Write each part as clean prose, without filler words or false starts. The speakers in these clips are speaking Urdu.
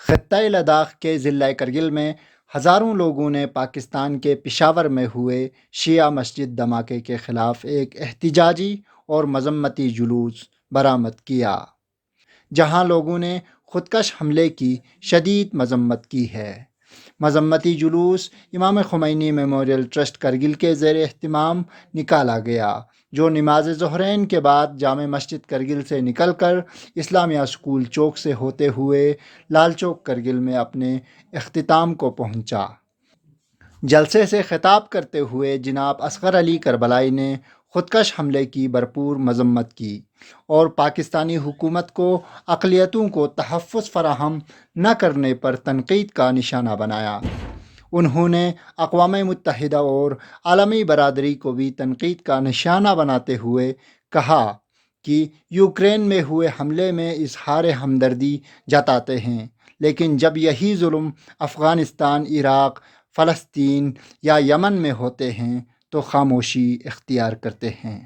خطۂ لداخ کے ضلع کرگل میں ہزاروں لوگوں نے پاکستان کے پشاور میں ہوئے شیعہ مسجد دھماکے کے خلاف ایک احتجاجی اور مذمتی جلوس برآمد کیا، جہاں لوگوں نے خودکش حملے کی شدید مذمت کی ہے۔ مذمتی جلوس امام خمینی میموریل ٹرسٹ کرگل کے زیر اہتمام نکالا گیا، جو نماز ظہرین کے بعد جامع مسجد کرگل سے نکل کر اسلامیہ اسکول چوک سے ہوتے ہوئے لال چوک کرگل میں اپنے اختتام کو پہنچا۔ جلسے سے خطاب کرتے ہوئے جناب اصغر علی کربلائی نے خودکش حملے کی بھرپور مذمت کی اور پاکستانی حکومت کو اقلیتوں کو تحفظ فراہم نہ کرنے پر تنقید کا نشانہ بنایا۔ انہوں نے اقوام متحدہ اور عالمی برادری کو بھی تنقید کا نشانہ بناتے ہوئے کہا کہ یوکرین میں ہوئے حملے میں اظہار ہمدردی جتاتے ہیں، لیکن جب یہی ظلم افغانستان، عراق، فلسطین یا یمن میں ہوتے ہیں تو خاموشی اختیار کرتے ہیں۔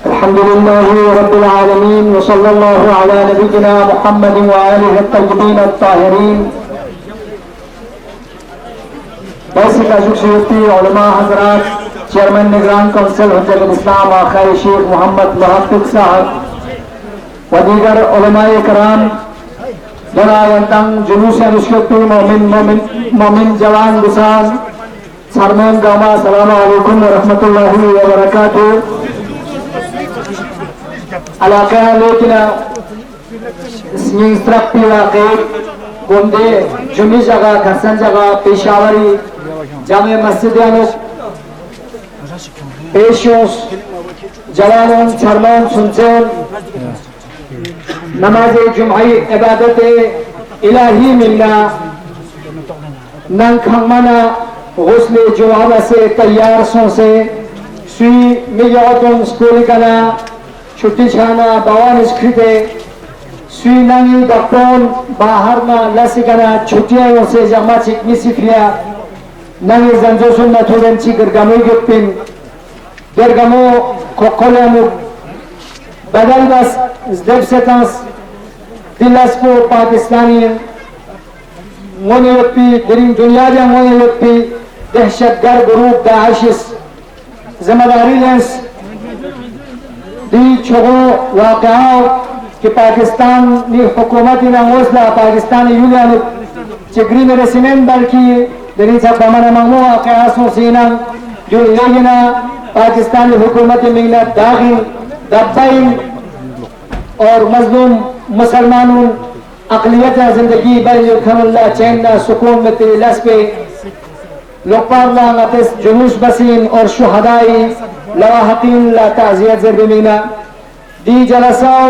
الحمدللہ رب العالمین وصلی اللہ علی نبینا محمد وآلہ الطیبین الطاہرین۔ بیسک ایجوکیشن علماء حضرات، چیئرمین نگران کونسل حجت الاسلام آقا شیخ محمد محقق صاحب و دیگر علماء کرام، جناب جلوس نشکتی مومن جوان بسان سرمین گاما، السلام علیکم ورحمۃ اللہ وبرکاتہ۔ علاقہ لیکن سنگسترک علاقے گوندے جمی جگہ گھسن جگہ پیشاوری جامع مسجد پیشوس جوانون چرمان سنچن نماز جمعی عبادت الہی ملنا ننگ کھنگمانا غسل جوابہ سے تیار سو سے سوی میجوتون سکولی کنا چھٹی چھانا باوان اسکریتے سوی ننگی دکتون باہر نا لسی کنا چھٹیاں سے جمع چکنی سفریا ننگی زنجو سننا تھوڑن چی گرگمو گپن گرگمو کوکولانو بدل بس دبستانس دلس کو پاکستانی مونی لپی درین دنیا جا مونی لپی دہشت گرد گروپ داعشس ذمہ داری لینس دی چھگو واقعاؤ کہ پاکستانی حکومتی نا موسلا پاکستانی یونیانو چگری میں رسمین بلکی درین سا بمانا مغمو واقعاسو سینا جو لیگنا پاکستانی حکومت مگنا داغین دبائن اور مظلوم مسلمانوں اقلیت زندگی بر یرکھن اللہ چیننا سکون میں تیری لس پہ لوپار لا غتس جلوس بسین اور شہدائی لواحقین لا تعزیت زربمینا دی جلساو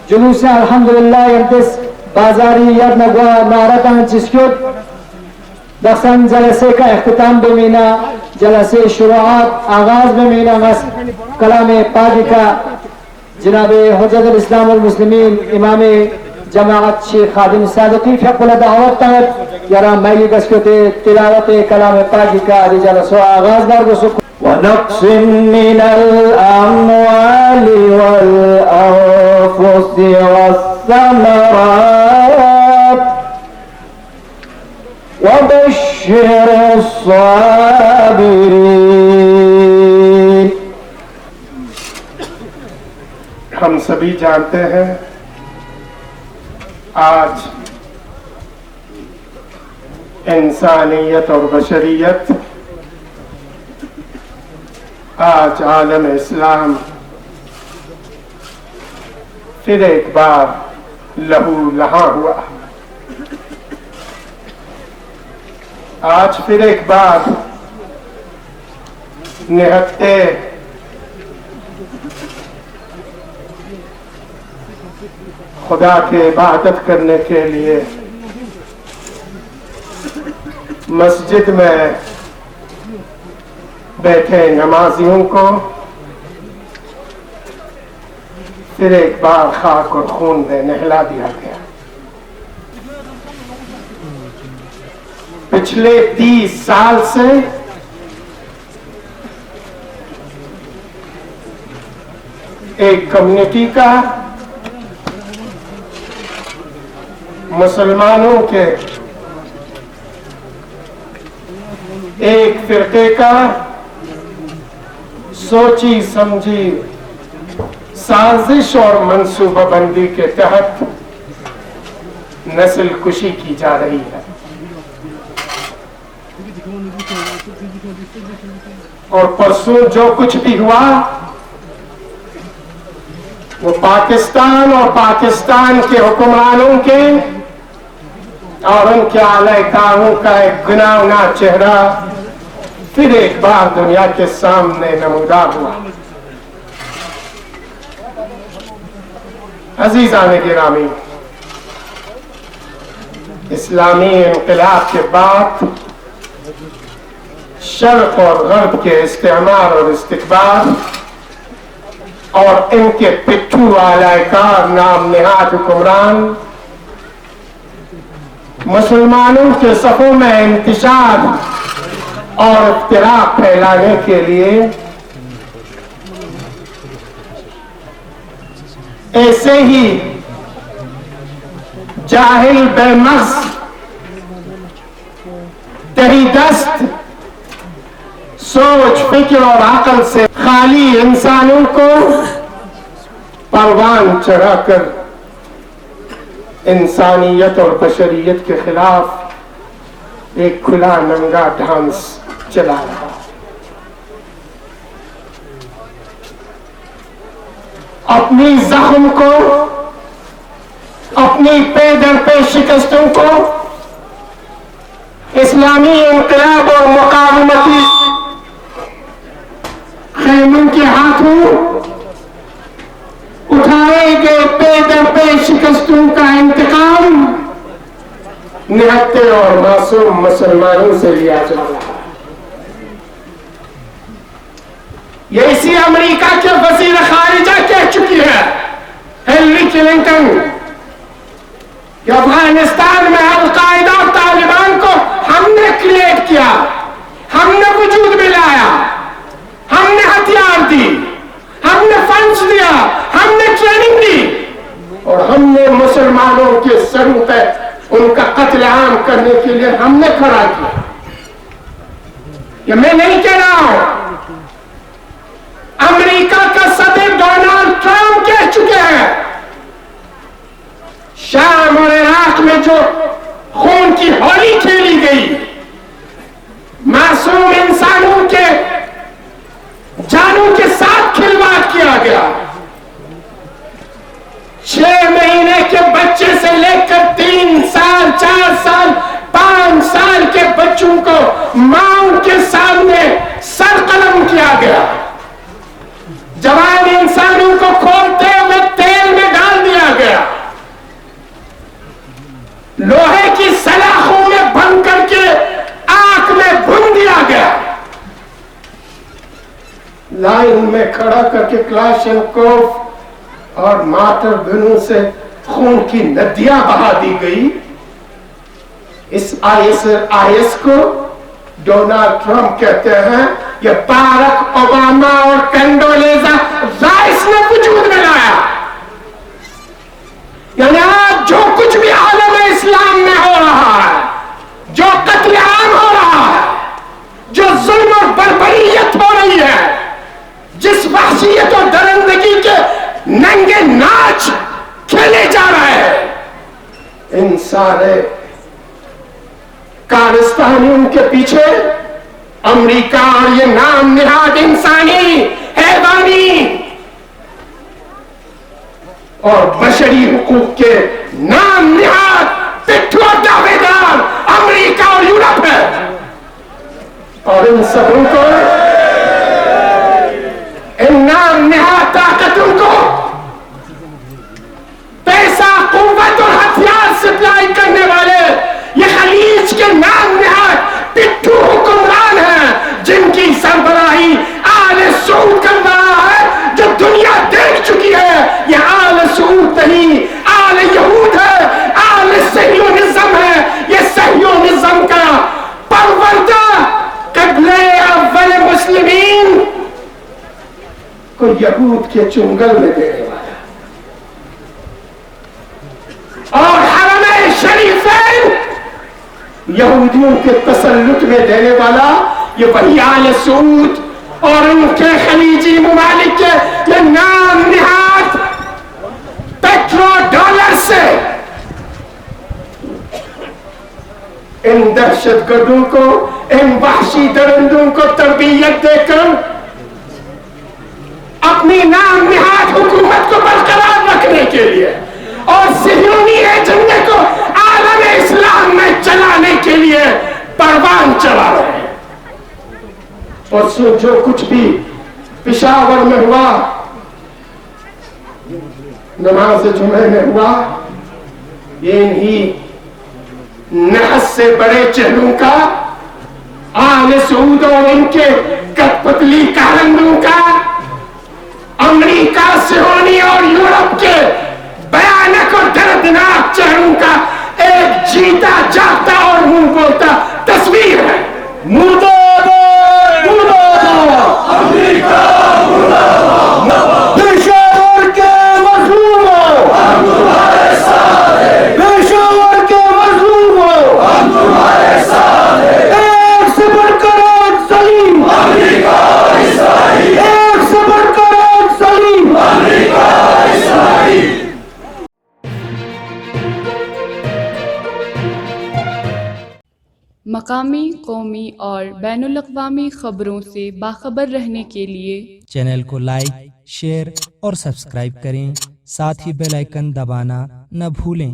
جلوس الحمدللہ ینتس بازاری یاد نگوا نارتان چسکیوت دخصن جلسے کا اختتام بمینا جلسے شروعات آغاز بمینا مس کلام پاکی کا جناب حجت الاسلام والمسلمین امام جماعت شیخ خادم صادقی فی قل دعوت تحت یرا میلی کسکتے تلاوت کلام پاکی کا دی جلسو آغاز دار کو سکو ونقص من الأموال والأنفس والثمرات وبشر الصابرين. ہم سبھی جانتے ہیں آج انسانیت اور بشریت آج عالم اسلام پھر ایک بار لہو لہاں ہوا. آج پھر ایک بار نہتے خدا کی عبادت کرنے کے لیے مسجد میں بیٹھے نمازیوں کو پھر ایک بار خاک اور خون میں نہلا دیا گیا. پچھلے 30 سال سے ایک کمیونٹی کا مسلمانوں کے ایک فرقے کا سوچی سمجھی سازش اور منصوبہ بندی کے تحت نسل کشی کی جا رہی ہے. اور پرسوں جو کچھ بھی ہوا وہ پاکستان اور پاکستان کے حکمرانوں کے اور ان کے اعلی کاروں کا ایک گناہگار چہرہ پھر ایک بار دنیا کے سامنے نمودار ہوا. عزیزان گرامی، اسلامی انقلاب کے بعد شرق اور غرب کے استعمار اور استکبار اور ان کے پٹھو اعلی کار نام نہاد حکمران مسلمانوں کے صفوں میں انتشار اور افتراق پھیلانے کے لیے ایسے ہی جاہل بے مغز تہی دست سوچ فکر اور عقل سے خالی انسانوں کو پروان چڑھا کر انسانیت اور بشریت کے خلاف ایک کھلا ننگا ڈانس چلا رہا. اپنی زخم کو، اپنی پے در پے شکستوں کو اسلامی انقلاب اور مقاومتی خیموں کے ہاتھوں اٹھائے گئے پے در پے شکستوں کا انتقام نہتے اور معصوم مسلمانوں سے لیا جا رہا ہے. یہ اسی امریکہ کے وزیر خارجہ کہہ چکی ہے ہیلری کلنٹن کہ افغانستان میں القاعدہ اور طالبان کو ہم نے کریٹ کیا، ہم نے وجود میں لایا، ہم نے ہتھیار دی، ہم نے فنڈ لائسنس دیا, ہم نے ٹریننگ دی, اور ہم نے مسلمانوں کے سروں پہ ان کا قتل عام کرنے کے لیے ہم نے کھڑا کیا. یہ میں نہیں کہہ رہا ہوں, امریکہ کا صدر ڈونلڈ ٹرمپ کہہ چکے ہیں. شام اور عراق میں جو خون کی ہولی کھیلی گئی, معصوم انسانوں کے جانوں کے ساتھ کھلواڑ کیا گیا, 6 مہینے کے بچے سے لے کر 3 سال 4 سال 5 سال کے بچوں کو ماؤں کے سامنے سر قلم کیا گیا, جوان انسانوں کو کھولتے ہوئے تیل میں ڈال دیا گیا, لوہے کی سلاخوں میں بند کر کے آنکھ میں بھن دیا گیا, لائن میں کھڑا کر کے کلاشنکوف اور مارٹر گنوں سے خون کی ندیاں بہا دی گئی. اس آئیس کو ڈونلڈ ٹرمپ کہتے ہیں یہ باراک اوباما اور کنڈولیزا رائس نے وجود میں لایا. یعنی آج جو کچھ بھی عالم اسلام میں ہو رہا ہے, جو قتل عام ہو رہا ہے, جو ظلم اور بربریت ہو رہی ہے, جس وحشیت اور درندگی کے ننگے ناچ کھیلے جا رہے ہیں, ان سارے کارستانیوں کے پیچھے امریکہ اور یہ نام نہاد انسانی, حیوانی اور بشری حقوق کے نام نہاد پٹھو دعوے دار امریکہ اور یورپ ہے. اور ان سبوں کو, ان نام نہاد طاقتوں کو پیسہ, قوت اور ہتھیار سپلائی کرنے والے یہ خلیج کے نام نہاد پٹھو حکمران ہیں, جن کی سربراہی آل سعود کر رہا ہے, جو دنیا دیکھ چکی ہے. یہ آل سعود نہیں, آل یہود ہے, آل صہیونزم ہے. یہ صہیونزم کا پروردہ قبل اول مسلمین کو یہود کے چنگل میں دینے والا, اور حرم شریفین یہودیوں کے تسلط میں دینے والا یہ وہی آل سعود اور ان کے خلیجی ممالک کے یہ نام نہاد پیٹرو ڈالر سے ان دہشت گردوں کو, ان وحشی درندوں کو تربیت دے کر اپنی نام نہاد حکومت کو برقرار رکھنے کے لیے اور صہیونی ایجنڈے کو عالم اسلام میں چلانے کے لیے پروان چلا رہے ہیں. اور جو کچھ بھی پشاور میں ہوا, نماز جمعے میں ہوا, یہ انہی نحس سے بڑے چہروں کا, آل سعود اور ان کے کٹ پتلی کارندوں کا, امریکہ, صہیونی اور یورپ کے بیانک اور دردناک چہروں کا ایک جیتا جاگتا اور منہ بولتا تصویر ہے. پشاور کے مظلوموں, پشاور کے مظلوموں, ایک سے بڑھ کر ایک ظالم, ایک سے بڑھ کر ایک ظالم. مقامی, قومی اور بین الاقوامی خبروں سے باخبر رہنے کے لیے چینل کو لائک, شیئر اور سبسکرائب کریں. ساتھ ہی بیل آئیکن دبانا نہ بھولیں.